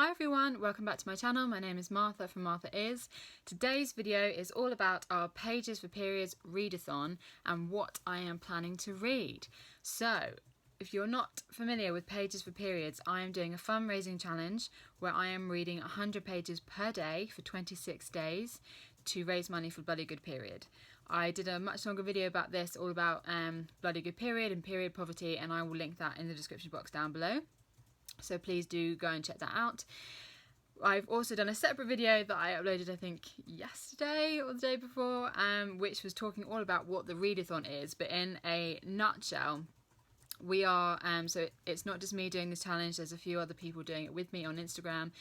Hi everyone, welcome back to my channel. My name is Martha from Martha Is. Today's video is all about our Pages for Periods readathon and what I am planning to read. So, if you're not familiar with Pages for Periods, I am doing a fundraising challenge where I am reading 100 pages per day for 26 days to raise money for Bloody Good Period. I did a much longer video about this, all about Bloody Good Period and period poverty, and I will link that in the description box down below. So please do go and check that out. I've also done a separate video that I uploaded, I think, yesterday or the day before, which was talking all about what the readathon is. But in a nutshell, we are, so it's not just me doing this challenge, there's a few other people doing it with me on Instagram.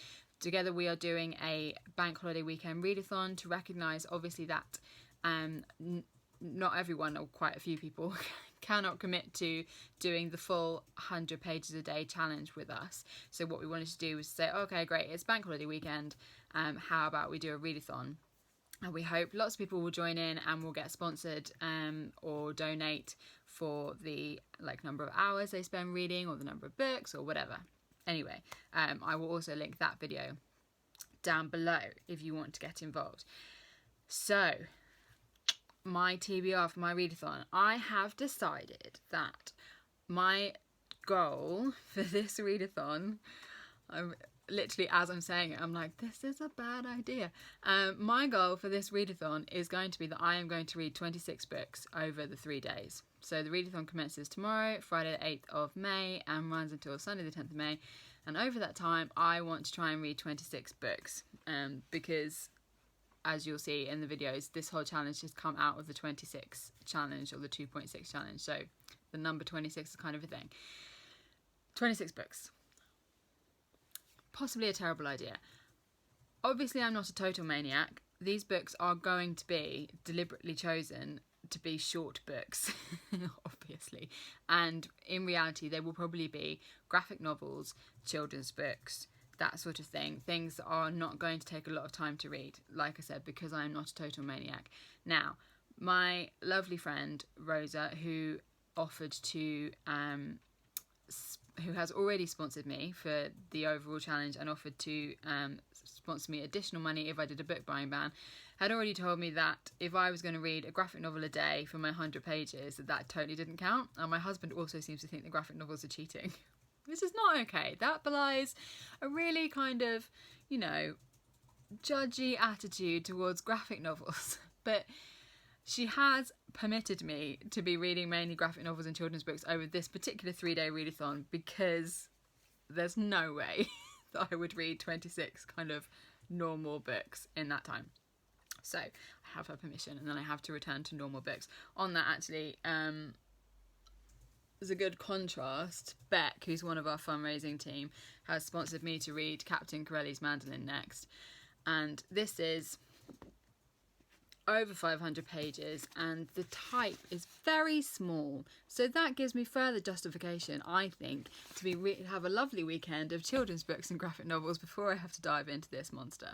Together we are doing a bank holiday weekend readathon to recognise, obviously, that not everyone, or quite a few people, cannot commit to doing the full 100 pages a day challenge with us. So what we wanted to do was say, okay, great, it's bank holiday weekend, how about we do a readathon? And we hope lots of people will join in and will get sponsored or donate for the number of hours they spend reading or the number of books or whatever. Anyway, I will also link that video down below if you want to get involved. So, my TBR for my readathon, I have decided that my goal for this readathon, I'm literally, as I'm saying it, I'm like, this is a bad idea. My goal for this readathon is going to be that I am going to read 26 books over the 3 days. So the readathon commences tomorrow, Friday the 8th of May, and runs until Sunday the 10th of May. And over that time, I want to try and read 26 books because, as you'll see in the videos, this whole challenge has come out of the 26 challenge or the 2.6 challenge. So the number 26 is kind of a thing. 26 books. Possibly a terrible idea. Obviously, I'm not a total maniac. These books are going to be deliberately chosen to be short books, obviously. And in reality, they will probably be graphic novels, children's books, that sort of thing. Things that are not going to take a lot of time to read, like I said, because I'm not a total maniac. Now, my lovely friend Rosa, who offered to, who has already sponsored me for the overall challenge and offered to sponsor me additional money if I did a book buying ban, had already told me that if I was going to read a graphic novel a day for my 100 pages, that totally didn't count. And my husband also seems to think that graphic novels are cheating. This is not okay. That belies a really kind of, judgy attitude towards graphic novels. But she has permitted me to be reading mainly graphic novels and children's books over this particular 3-day readathon because there's no way that I would read 26 kind of normal books in that time. So I have her permission and then I have to return to normal books. On that, actually, there's a good contrast. Beck, who's one of our fundraising team, has sponsored me to read Captain Corelli's Mandolin next. And this is over 500 pages and the type is very small. So that gives me further justification, I think, to have a lovely weekend of children's books and graphic novels before I have to dive into this monster.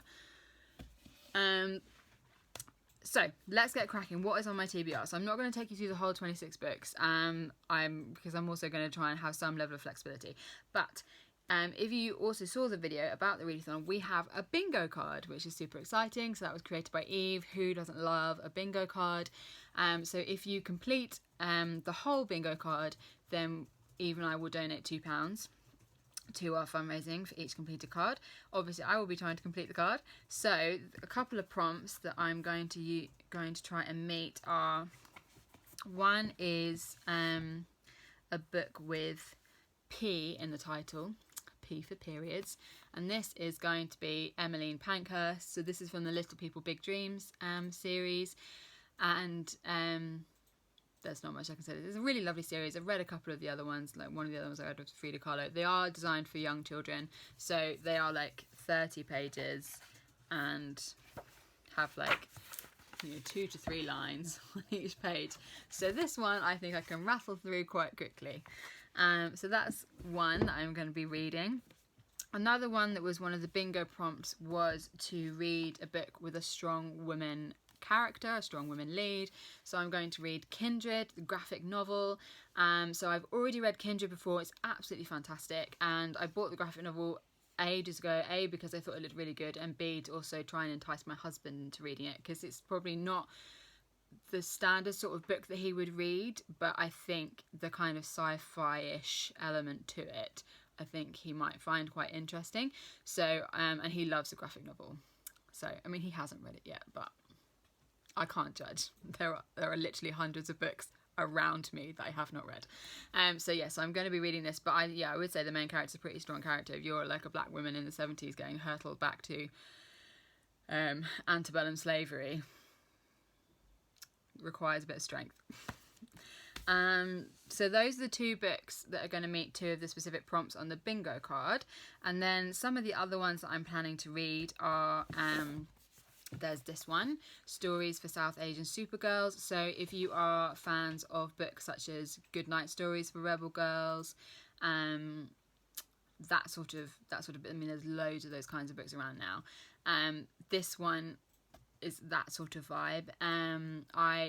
So let's get cracking. What is on my TBR? So I'm not going to take you through the whole 26 books because I'm also going to try and have some level of flexibility. But if you also saw the video about the readathon, we have a bingo card, which is super exciting. So that was created by Eve. Who doesn't love a bingo card? So if you complete the whole bingo card, then Eve and I will donate £2 to our fundraising for each completed card. Obviously, I will be trying to complete the card. So a couple of prompts that I'm going to try and meet are: one is a book with P in the title, P for periods, and this is going to be Emmeline Pankhurst. So this is from the Little People Big Dreams series, and there's not much I can say. It's a really lovely series. I've read a couple of the other ones, like one of the other ones I read was Frida Kahlo. They are designed for young children, so they are 30 pages and have 2 to 3 lines on each page. So this one I think I can rattle through quite quickly. So that's one that I'm going to be reading. Another one that was one of the bingo prompts was to read a book with a strong woman character, a strong woman lead. So I'm going to read Kindred, the graphic novel. So I've already read Kindred before. It's absolutely fantastic, and I bought the graphic novel ages ago. A, because I thought it looked really good, and B, to also try and entice my husband into reading it, because it's probably not the standard sort of book that he would read, but I think the kind of sci-fi-ish element to it, I think he might find quite interesting. So, and he loves a graphic novel. So, I mean, he hasn't read it yet, but I can't judge. There are literally hundreds of books around me that I have not read. So yes, I'm going to be reading this, but I would say the main character is a pretty strong character. If you're like a black woman in the 70s getting hurtled back to antebellum slavery, requires a bit of strength. So those are the two books that are going to meet two of the specific prompts on the bingo card. And then some of the other ones that I'm planning to read are there's this one, Stories for South Asian Supergirls. So if you are fans of books such as Goodnight Stories for Rebel Girls, that sort of I mean, there's loads of those kinds of books around now. This one is that sort of vibe.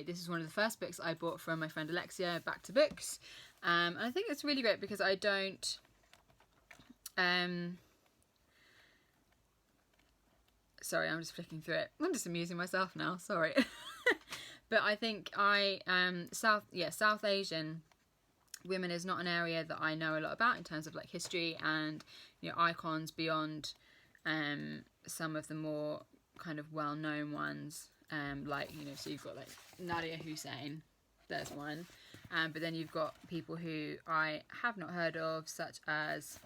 This is one of the first books I bought from my friend Alexia, Back to Books. And I think it's really great because I don't sorry, I'm just flicking through it. I'm just amusing myself now, sorry. But I think South Asian women is not an area that I know a lot about in terms of like history and, you know, icons beyond some of the more kind of well-known ones, like, you know, so you've got like Nadia Hussain, there's one, but then you've got people who I have not heard of, such as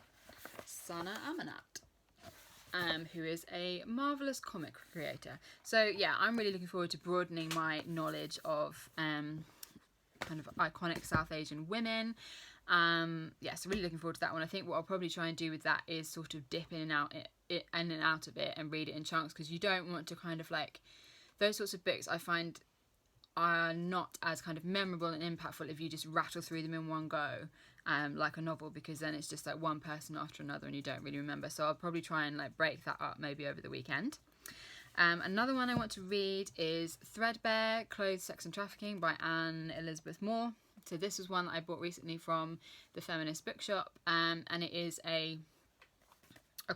Sana Amanat, who is a marvellous comic creator. So yeah, I'm really looking forward to broadening my knowledge of kind of iconic South Asian women. So really looking forward to that one. I think what I'll probably try and do with that is sort of dip in and out of it and read it in chunks, because you don't want to kind of like, those sorts of books I find are not as kind of memorable and impactful if you just rattle through them in one go, like a novel, because then it's just like one person after another and you don't really remember. So I'll probably try and like break that up maybe over the weekend. Another one I want to read is Threadbare, Clothes, Sex and Trafficking by Anne Elizabeth Moore. So this was one that I bought recently from the Feminist bookshop, and it is a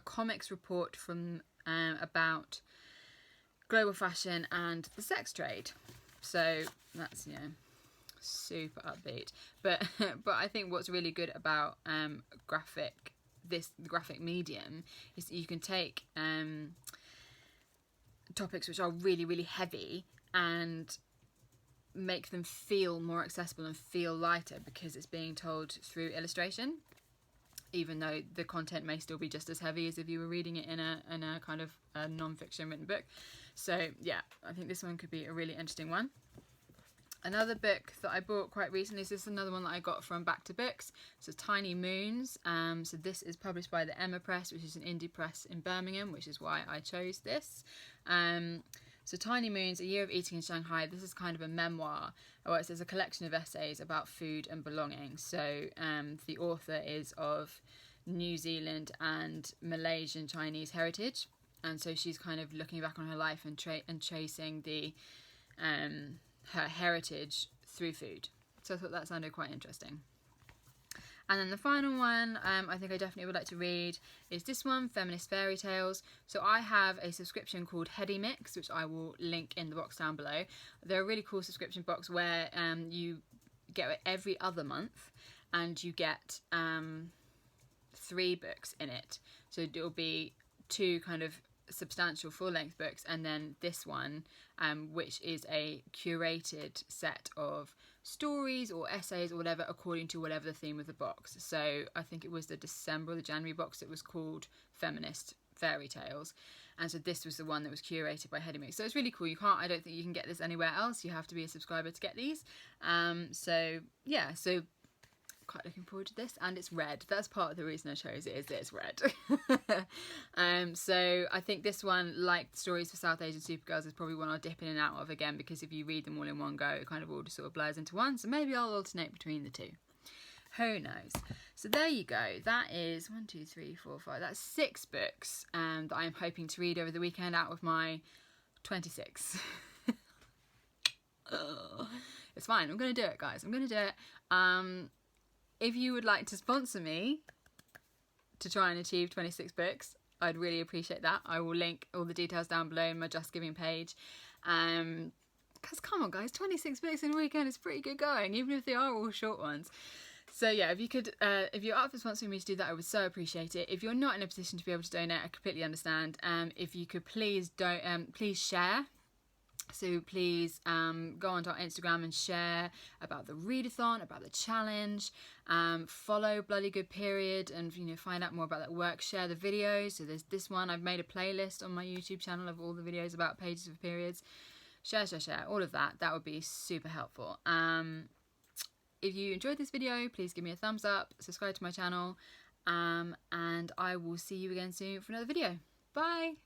comics report from about global fashion and the sex trade. So that's, you know, super upbeat. But I think what's really good about the graphic medium is that you can take topics which are really, really heavy and make them feel more accessible and feel lighter because it's being told through illustration, even though the content may still be just as heavy as if you were reading it in a kind of a non-fiction written book. So yeah, I think this one could be a really interesting one. Another book that I bought quite recently is this another one that I got from Back to Books. So Tiny Moons. So this is published by the Emma Press, which is an indie press in Birmingham, which is why I chose this. So Tiny Moons, A Year of Eating in Shanghai. This is kind of a memoir. Well, it's a collection of essays about food and belonging. So the author is of New Zealand and Malaysian Chinese heritage. And so she's kind of looking back on her life and tracing the her heritage through food. So I thought that sounded quite interesting. And then the final one I think I definitely would like to read is this one, Feminist Fairytales. So I have a subscription called Heady Mix, which I will link in the box down below. They're a really cool subscription box where you get it every other month and you get 3 books in it. So it'll be 2 kind of substantial full-length books, and then this one which is a curated set of stories or essays or whatever according to whatever the theme of the box. So I think it was the December or the January box, it was called Feminist Fairytales, and so this was the one that was curated by Heady Mix. So it's really cool. I don't think you can get this anywhere else. You have to be a subscriber to get these. So yeah, so quite looking forward to this, and it's red. That's part of the reason I chose it, is that it's red. So I think this one, like Stories for South Asian Supergirls, is probably one I'll dip in and out of again, because if you read them all in one go, it kind of all just sort of blurs into one. So maybe I'll alternate between the two. Who knows? So there you go. That is 1, 2, 3, 4, 5. That's 6 books that I'm hoping to read over the weekend out of my 26. It's fine. I'm going to do it, guys. I'm going to do it. If you would like to sponsor me to try and achieve 26 books, I'd really appreciate that. I will link all the details down below in my Just Giving page. Because come on guys, 26 books in a weekend is pretty good going, even if they are all short ones. So yeah, if you could, if you're up for sponsoring me to do that, I would so appreciate it. If you're not in a position to be able to donate, I completely understand. If you could please please share. So please go onto our Instagram and share about the readathon, about the challenge. Follow Bloody Good Period and find out more about that work. Share the videos. So there's this one. I've made a playlist on my YouTube channel of all the videos about pages of periods. Share, all of that. That would be super helpful. If you enjoyed this video, please give me a thumbs up, subscribe to my channel, and I will see you again soon for another video. Bye!